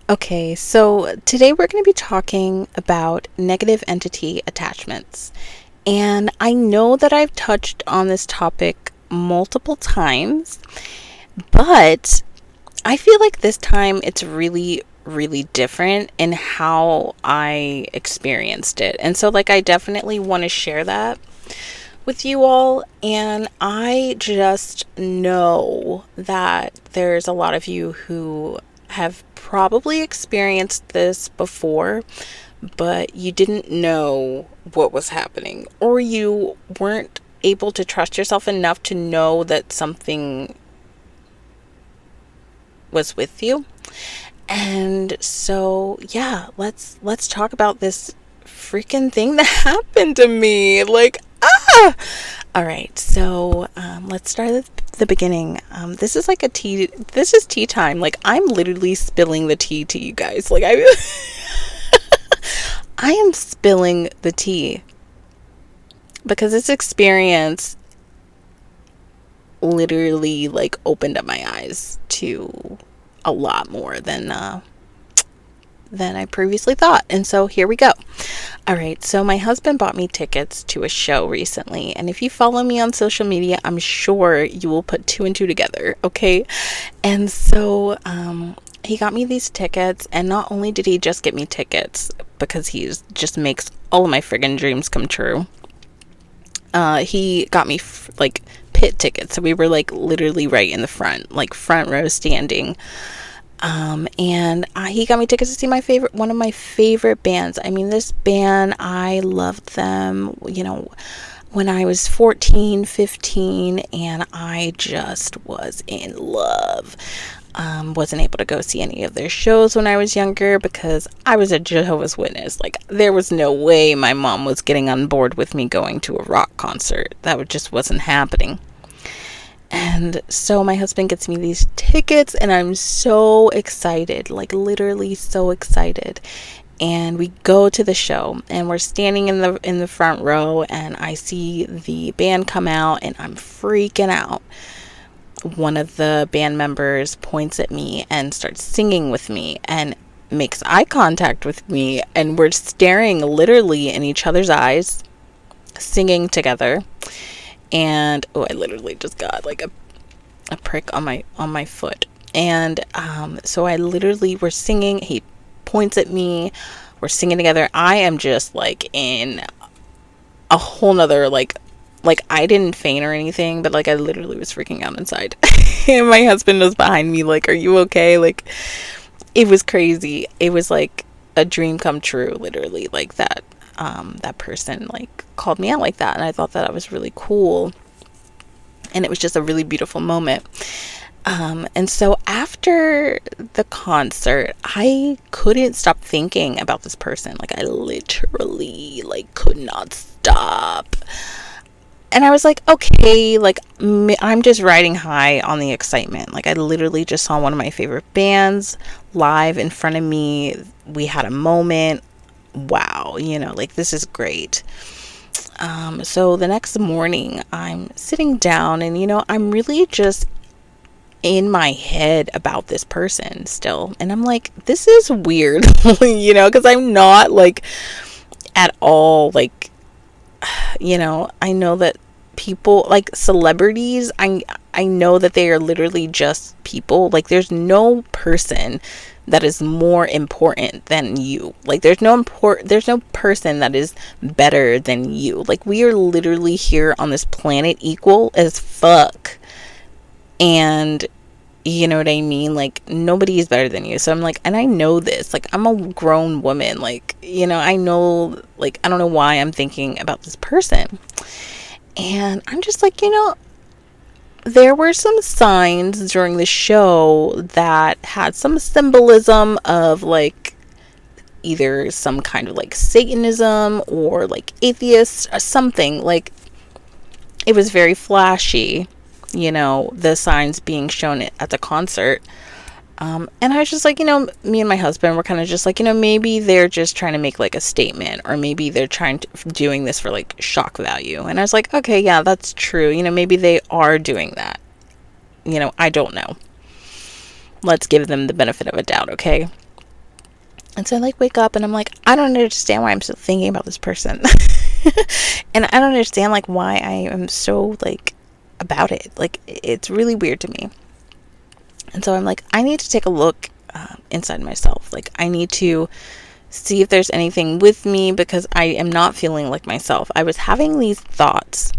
Okay, so today we're going to be talking about negative entity attachments. And I know that I've touched on this topic multiple times, but I feel like this time it's really, really different in how I experienced it. And so, I definitely want to share that with you all. And I just know that there's a lot of you who have probably experienced this before, but you didn't know what was happening, or you weren't able to trust yourself enough to know that something was with you. And so, yeah, let's talk about this freaking thing that happened to me. All right, so let's start at the beginning. This is like a tea. This is tea time. I'm literally spilling the tea to you guys. I am spilling the tea because this experience literally opened up my eyes to a lot more than I previously thought. And so here we go. All right, so my husband bought me tickets to a show recently, and if you follow me on social media, I'm sure you will put two and two together, okay? And so he got me these tickets, and not only did he just get me tickets, because he just makes all of my friggin' dreams come true, he got me pit tickets, so we were literally right in the front, front row standing. And he got me tickets to see one of my favorite bands. I mean, this band, I loved them, when I was 14, 15, and I just was in love. Wasn't able to go see any of their shows when I was younger because I was a Jehovah's Witness. There was no way my mom was getting on board with me going to a rock concert. That just wasn't happening. And so my husband gets me these tickets, and I'm so excited, literally so excited. And we go to the show, and we're standing in the front row, and I see the band come out, and I'm freaking out. One of the band members points at me and starts singing with me and makes eye contact with me, and we're staring literally in each other's eyes, singing together. And I literally just got a prick on my foot. And so I literally, we're singing, he points at me, we're singing together. I am just in a whole nother I didn't faint or anything, but I literally was freaking out inside. And my husband was behind me are you okay? It was crazy. It was a dream come true, literally. That person called me out like that, and I thought that was really cool, and it was just a really beautiful moment. And so after the concert, I couldn't stop thinking about this person. I literally could not stop. And I was okay, I'm just riding high on the excitement. I literally just saw one of my favorite bands live in front of me. We had a moment. Wow, this is great. So the next morning, I'm sitting down, and I'm really just in my head about this person still. And I'm this is weird, because I'm not at all I know that people celebrities, I know that they are literally just people. There's no person that is more important than you. There's no person that is better than you. We are literally here on this planet equal as fuck. And you know what I mean? Nobody is better than you. So I'm and I know this. I'm a grown woman. I know, I don't know why I'm thinking about this person. And I'm just there were some signs during the show that had some symbolism of either some kind of Satanism or atheist or something. It was very flashy, the signs being shown at the concert. And I was just me and my husband were kind of just maybe they're just trying to make a statement, or maybe they're doing this for shock value. And I was okay, yeah, that's true. Maybe they are doing that. I don't know. Let's give them the benefit of a doubt, okay? And so I like wake up and I'm like, I don't understand why I'm still thinking about this person. And I don't understand like why I am so like about it. Like it's really weird to me. And so I'm like, I need to take a look inside myself. Like I need to see if there's anything with me, because I am not feeling like myself. I was having these thoughts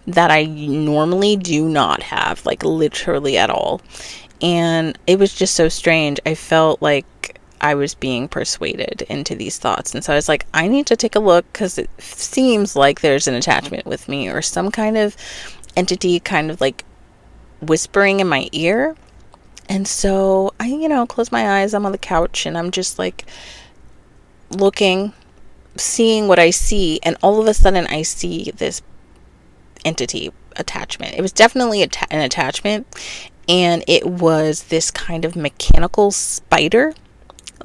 that I normally do not have, like literally at all. And it was just so strange. I felt like I was being persuaded into these thoughts. And so I was like, I need to take a look, because it seems like there's an attachment with me, or some kind of entity kind of like whispering in my ear. And so I, close my eyes. I'm on the couch and I'm just like looking, seeing what I see. And all of a sudden I see this entity attachment. It was definitely an attachment. And it was this kind of mechanical spider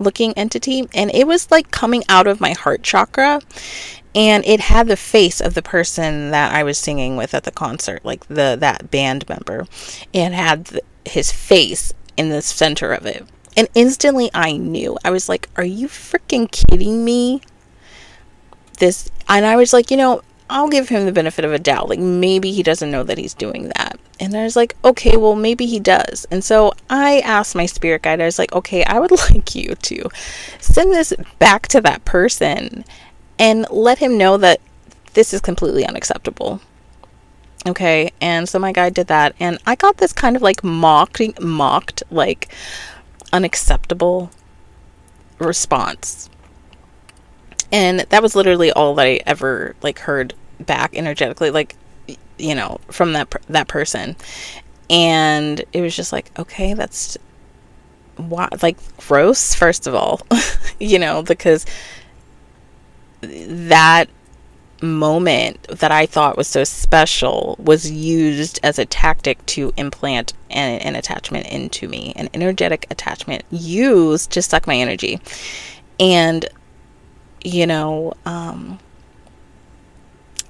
looking entity, and it was like coming out of my heart chakra, and it had the face of the person that I was singing with at the concert, like that band member. It had his face in the center of it, and instantly I knew. I was like, are you freaking kidding me? And I was like, I'll give him the benefit of a doubt. Like, maybe he doesn't know that he's doing that. And I was like, okay, well, maybe he does. And so I asked my spirit guide, I was like, okay, I would like you to send this back to that person and let him know that this is completely unacceptable. Okay. And so my guide did that. And I got this kind of like mocked, like unacceptable response. And that was literally all that I ever like heard back energetically, like, from that person. And it was just like, okay, that's why, like, gross, first of all, because that moment that I thought was so special was used as a tactic to implant an attachment into me, an energetic attachment used to suck my energy. And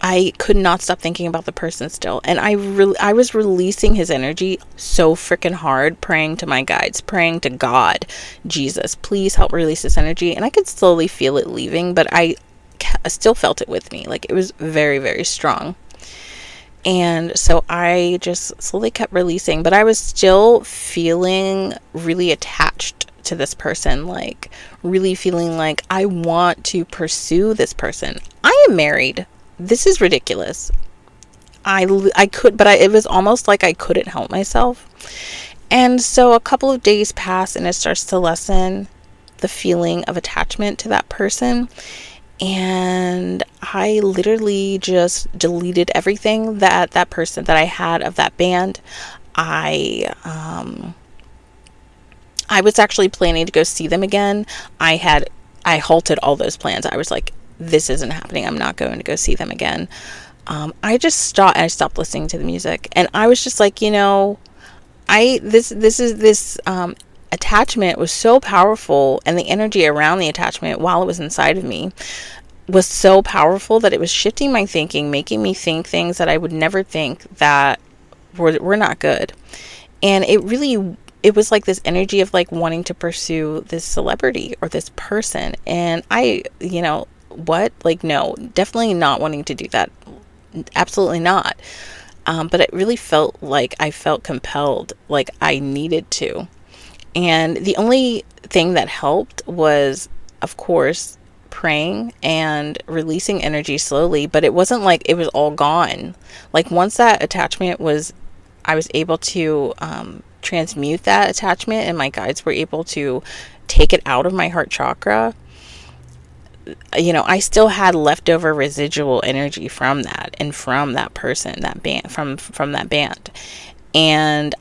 I could not stop thinking about the person still. And I was releasing his energy so freaking hard, praying to my guides, praying to God, Jesus, please help release this energy. And I could slowly feel it leaving, but I still felt it with me. Like, it was very, very strong. And so I just slowly kept releasing, but I was still feeling really attached to this person, like really feeling like I want to pursue this person. I am married. This is ridiculous. I could, but it was almost like I couldn't help myself. And so a couple of days pass and it starts to lessen the feeling of attachment to that person. And I literally just deleted everything that person that I had of that band. I was actually planning to go see them again. I halted all those plans. I was like, this isn't happening. I'm not going to go see them again. I stopped listening to the music, and I was just like, this attachment was so powerful, and the energy around the attachment while it was inside of me was so powerful that it was shifting my thinking, making me think things that I would never think that were not good. And it was like this energy of like wanting to pursue this celebrity or this person. And I, what? Like, no, definitely not wanting to do that. Absolutely not. But it really felt like I felt compelled, like I needed to. And the only thing that helped was, of course, praying and releasing energy slowly. But it wasn't like it was all gone. Like, once that attachment I was able to transmute that attachment, and my guides were able to take it out of my heart chakra. I still had leftover residual energy from that, and from that person, that band, from that band. And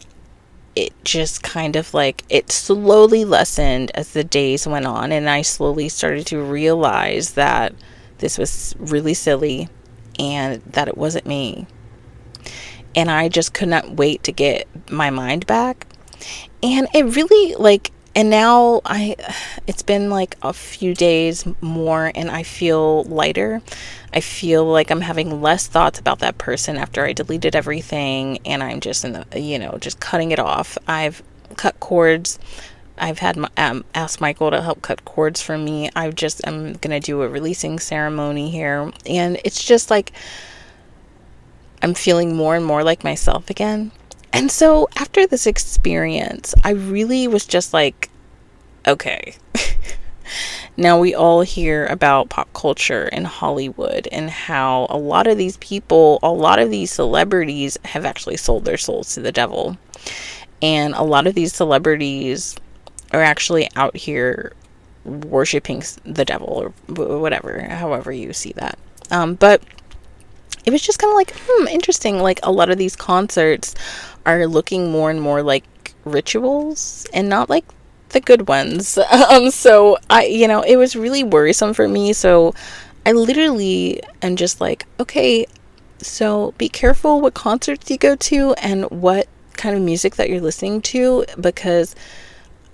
it just kind of like, it slowly lessened as the days went on, and I slowly started to realize that this was really silly and that it wasn't me. And I just could not wait to get my mind back. And it really, like, and now it's been like a few days more, and I feel lighter. I feel like I'm having less thoughts about that person after I deleted everything, and I'm just just cutting it off. I've cut cords I've had asked Michael to help cut cords for me. I'm gonna do a releasing ceremony here, and it's just like I'm feeling more and more like myself again. And so after this experience, I really was just like, okay. Now we all hear about pop culture and Hollywood and how a lot of these people, a lot of these celebrities have actually sold their souls to the devil. And a lot of these celebrities are actually out here worshiping the devil or whatever, however you see that. But it was just kind of like, interesting. Like, a lot of these concerts are looking more and more like rituals and not like the good ones. So it was really worrisome for me. So I literally am just like, okay, so be careful what concerts you go to and what kind of music that you're listening to, because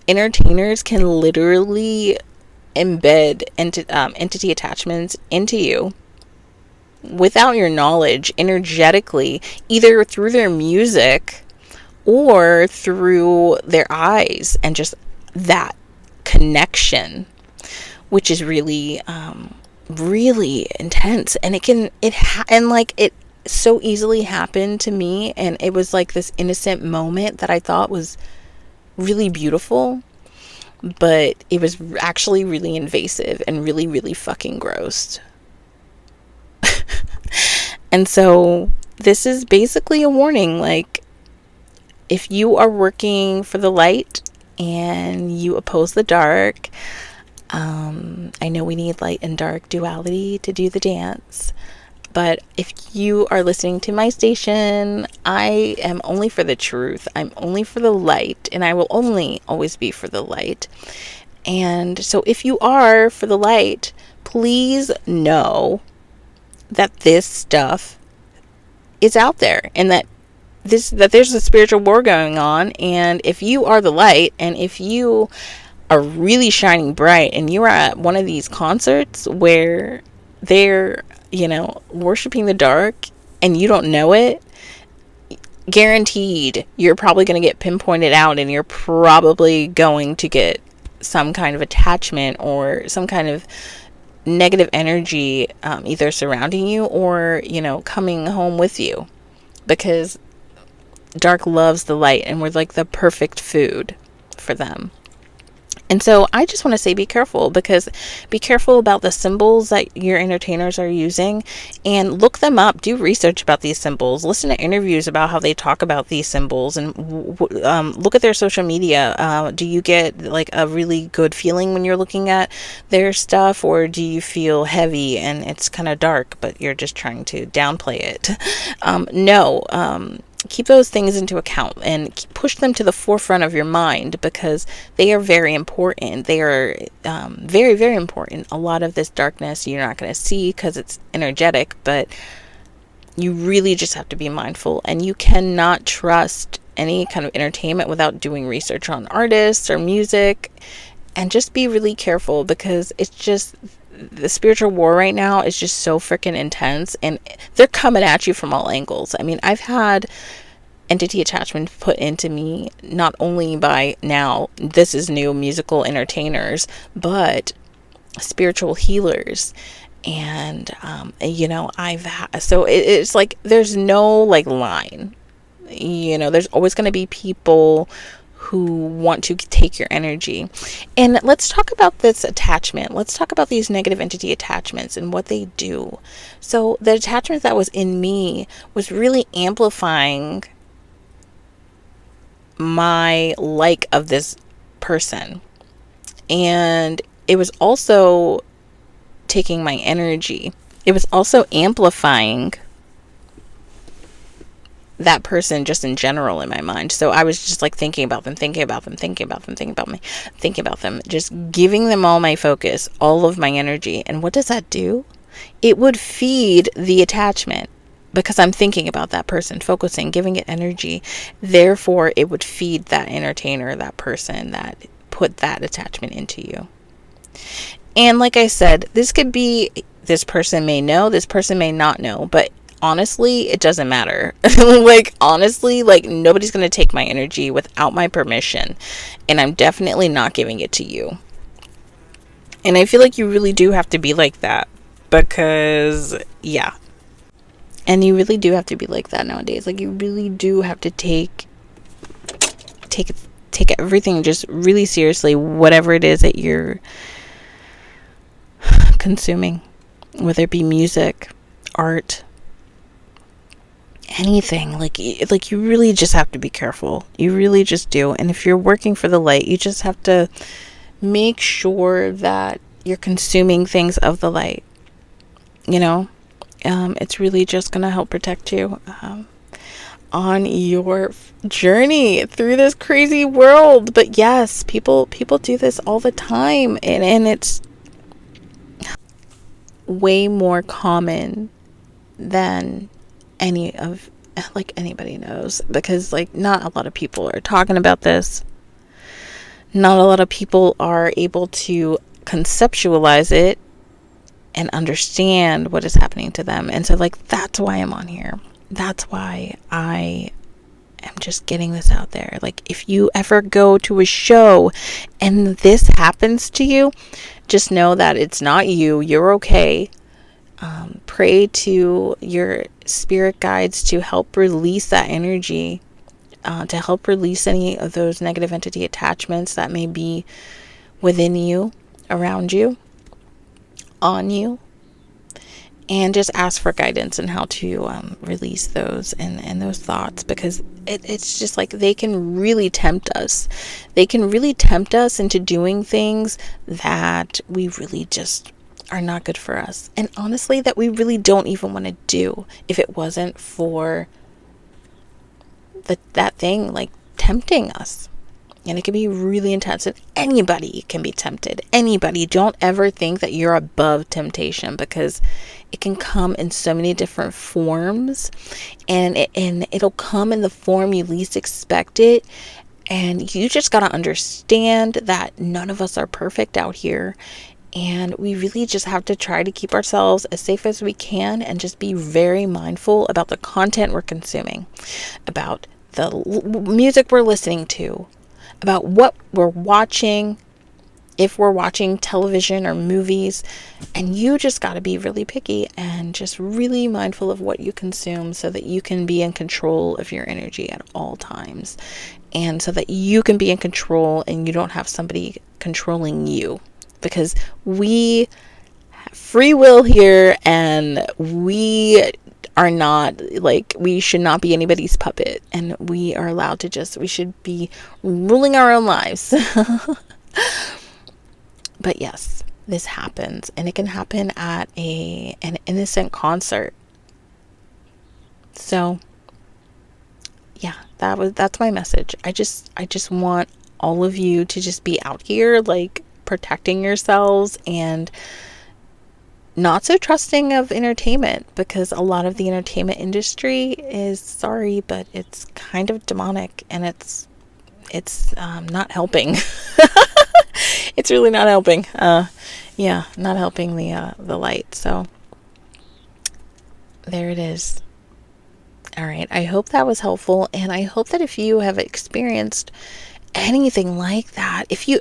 entertainers can literally embed entity attachments into you without your knowledge, energetically, either through their music or through their eyes, and just that connection, which is really really intense. And it so easily happened to me, and it was like this innocent moment that I thought was really beautiful, but it was actually really invasive and really, really fucking gross. And so this is basically a warning. Like, if you are working for the light and you oppose the dark, I know we need light and dark duality to do the dance. But if you are listening to my station, I am only for the truth. I'm only for the light, and I will only always be for the light. And so if you are for the light, please know that this stuff is out there, and that there's a spiritual war going on. And if you are the light, and if you are really shining bright, and you are at one of these concerts where they're worshiping the dark and you don't know it, guaranteed you're probably going to get pinpointed out, and you're probably going to get some kind of attachment or some kind of negative energy, either surrounding you or coming home with you, because dark loves the light, and we're like the perfect food for them. And so I just want to say, be careful about the symbols that your entertainers are using, and look them up. Do research about these symbols. Listen to interviews about how they talk about these symbols, and look at their social media. Do you get like a really good feeling when you're looking at their stuff, or do you feel heavy and it's kind of dark, but you're just trying to downplay it? No. Keep those things into account and push them to the forefront of your mind, because they are very important. They are very, very important. A lot of this darkness you're not going to see because it's energetic, but you really just have to be mindful, and you cannot trust any kind of entertainment without doing research on artists or music. And just be really careful, because it's just, the spiritual war right now is just so freaking intense, and they're coming at you from all angles. I mean, I've had entity attachment put into me, not only by, now this is new, musical entertainers, but spiritual healers. And it's like there's no like line. There's always going to be people who want to take your energy. And let's talk about this attachment. Let's talk about these negative entity attachments and what they do. So the attachment that was in me was really amplifying my like of this person. And it was also taking my energy. It was also amplifying that person just in general in my mind. So I was just like thinking about them, just giving them all my focus, all of my energy. And what does that do? It would feed the attachment, because I'm thinking about that person, focusing, giving it energy. Therefore, it would feed that entertainer, that person that put that attachment into you. And like I said, this could be, this person may know, this person may not know, but honestly, it doesn't matter. Like, honestly, like, nobody's going to take my energy without my permission. And I'm definitely not giving it to you. And I feel like you really do have to be like that. Because, yeah. And you really do have to be like that nowadays. Like, you really do have to take everything just really seriously, whatever it is that you're consuming, whether it be music, art, anything. Like you really just have to be careful. You really just do. And if you're working for the light, you just have to make sure that you're consuming things of the light. You know, it's really just gonna help protect you on your journey through this crazy world. But yes, people do this all the time, and it's way more common than anybody knows, because like not a lot of people are talking about this. Not a lot of people are able to conceptualize it and understand what is happening to them. And so like that's why I'm on here. That's why I am just getting this out there. Like, if you ever go to a show and this happens to you, just know that it's not you. You're okay. Pray to your spirit guides to help release that energy, to help release any of those negative entity attachments that may be within you, around you, on you. And just ask for guidance and how to release those and those thoughts, because it's just like they can really tempt us. They can really tempt us into doing things that we really just are not good for us. And honestly, that we really don't even want to do if it wasn't for that thing like tempting us. And it can be really intense, and anybody can be tempted. Anybody. Don't ever think that you're above temptation, because it can come in so many different forms, and it'll come in the form you least expect it. And you just got to understand that none of us are perfect out here. And we really just have to try to keep ourselves as safe as we can, and just be very mindful about the content we're consuming, about the music we're listening to, about what we're watching, if we're watching television or movies. And you just got to be really picky and just really mindful of what you consume, so that you can be in control of your energy at all times, and so that you can be in control and you don't have somebody controlling you, because we have free will here, and we are not, like, we should not be anybody's puppet, and we are allowed to we should be ruling our own lives. But yes, this happens, and it can happen at an innocent concert. So yeah, that's my message. I just want all of you to just be out here, like, protecting yourselves, and not so trusting of entertainment, because a lot of the entertainment industry is, sorry, but it's kind of demonic, and it's not helping. It's really not helping. Not helping the light. So there it is. All right. I hope that was helpful, and I hope that if you have experienced anything like that, if you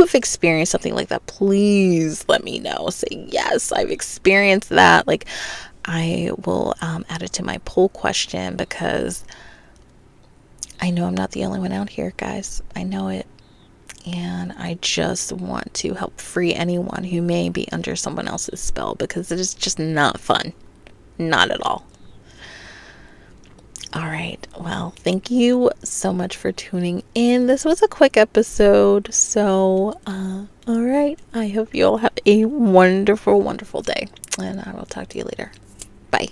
have experienced something like that, please let me know. Say, yes, I've experienced that. Like, I will add it to my poll question, because I know I'm not the only one out here, guys. I know it. And I just want to help free anyone who may be under someone else's spell, because it is just not fun. Not at all. All right. Well, thank you so much for tuning in. This was a quick episode. So, all right. I hope you all have a wonderful, wonderful day. And I will talk to you later. Bye.